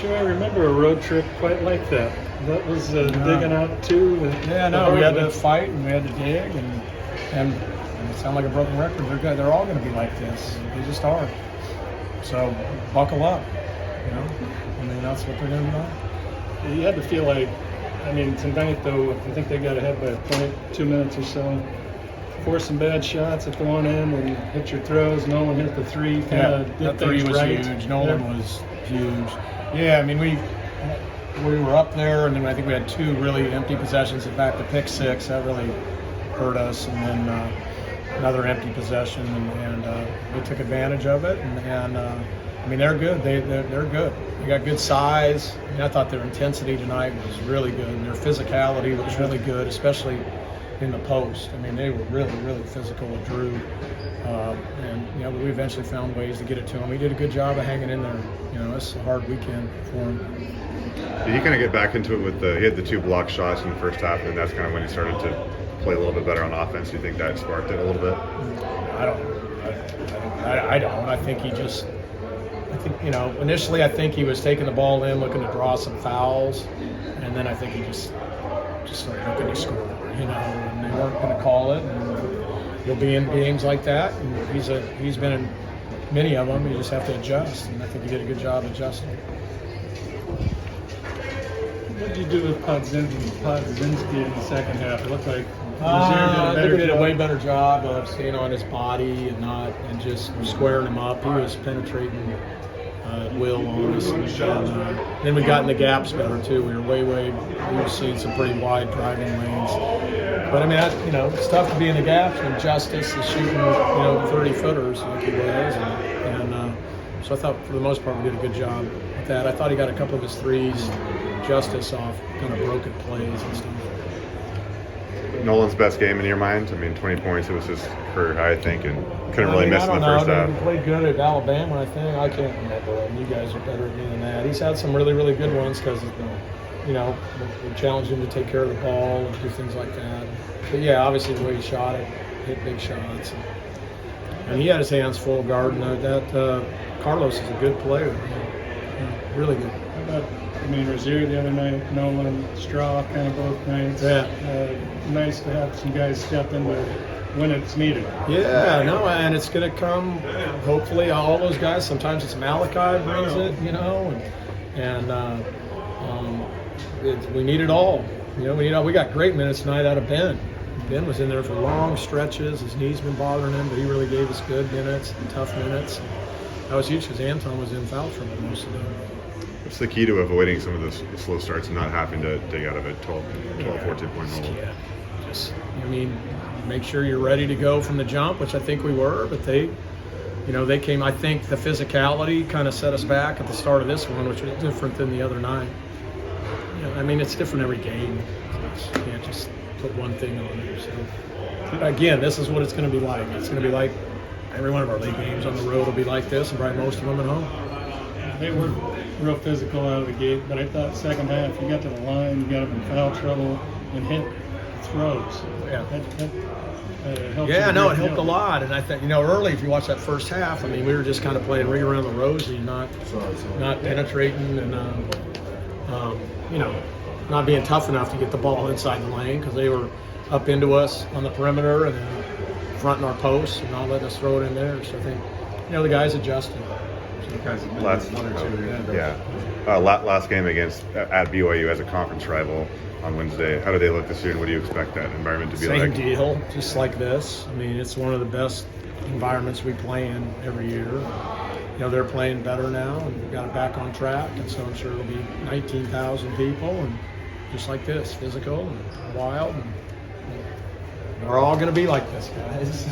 sure I remember a road trip quite like that. That was digging out too. Yeah, no, we had to fight and we had to dig and it sounds like a broken record. They're all going to be like this. They just are. So buckle up. You know, I mean that's what they're going to be like. You had to feel like, I mean, tonight though, I think they got ahead by a point, 2 minutes or so. Forced some bad shots at the one end and hit your throws. Nolan hit the three. That three was huge. Nolan was huge. Yeah, I mean we were up there, and then I think we had 2 really empty possessions at back to pick 6. That really hurt us, and then another empty possession, and we took advantage of it. And I mean they're good. They're good. They got good size. I mean, I thought their intensity tonight was really good, and their physicality was really good, especially in the post. I mean, they were really, really physical with Drew, and you know, we eventually found ways to get it to him. He did a good job of hanging in there. You know, it's a hard weekend for him. Did he kind of get back into it with he had the 2 block shots in the first half, and that's kind of when he started to play a little bit better on offense? Do you think that sparked it a little bit? I don't. I think he just. I think, you know, initially I think he was taking the ball in, looking to draw some fouls, and then I think he just started looking to score. You know, and they weren't going to call it. And he'll be in games like that, and he's been in many of them. You just have to adjust, and I think he did a good job adjusting. What did you do with Podzinski in the second half? It looked like I think he did a way better job of staying on his body and just squaring him up. He was penetrating Will on us, and then we got in the gaps better too. We were seeing some pretty wide driving lanes. But I mean, you know, it's tough to be in the gaps when Justice is shooting, 30-footers like he was, and so I thought for the most part we did a good job with that. I thought he got a couple of his threes, Justice, off kind of broken plays and stuff. Nolan's best game in your mind? I mean, 20 points, it was his career high, I think, and couldn't really miss in the first half. He played good at Alabama, I think. I can't remember. And you guys are better at me than that. He's had some really, really good ones because, we challenged him to take care of the ball and do things like that. But, yeah, obviously the way he shot it, hit big shots. And he had his hands full guarding that. Carlos is a good player. Yeah, really good. Rozier the other night, Nolan, Straw, kind of both nights. Yeah. Nice to have some guys step in there when it's needed. Yeah, no, and it's going to come, hopefully, all those guys. Sometimes it's Malachi brings it, we need it all. We got great minutes tonight out of Ben. Ben was in there for long stretches. His knee's been bothering him, but he really gave us good minutes, tough minutes. That was huge because Anton was in foul trouble most of them. What's the key to avoiding some of the slow starts and not having to dig out of a 12, 14-point hole? Yeah, make sure you're ready to go from the jump, which I think we were, but they came. I think the physicality kind of set us back at the start of this one, which was different than the other night. It's different every game. You can't just put one thing on it. So, again, this is what it's going to be like. It's going to be like every one of our league games on the road will be like this, and probably most of them at home. They were real physical out of the gate, but I thought second half you got to the line, you got them in foul trouble, and hit throws. Yeah. That helped. Yeah, no, it helped a lot. And I think, early, if you watch that first half, we were just kind of playing ring around the rosy, not penetrating and, not being tough enough to get the ball inside the lane because they were up into us on the perimeter and then fronting our posts and not letting us throw it in there. So I think, the guys adjusted. Last game at BYU as a conference rival on Wednesday. How do they look this year, and what do you expect that environment to be like? Same deal, just like this. It's one of the best environments we play in every year. They're playing better now, and we've got it back on track, and so I'm sure it'll be 19,000 people, and just like this, physical and wild. And we're all going to be like this, guys.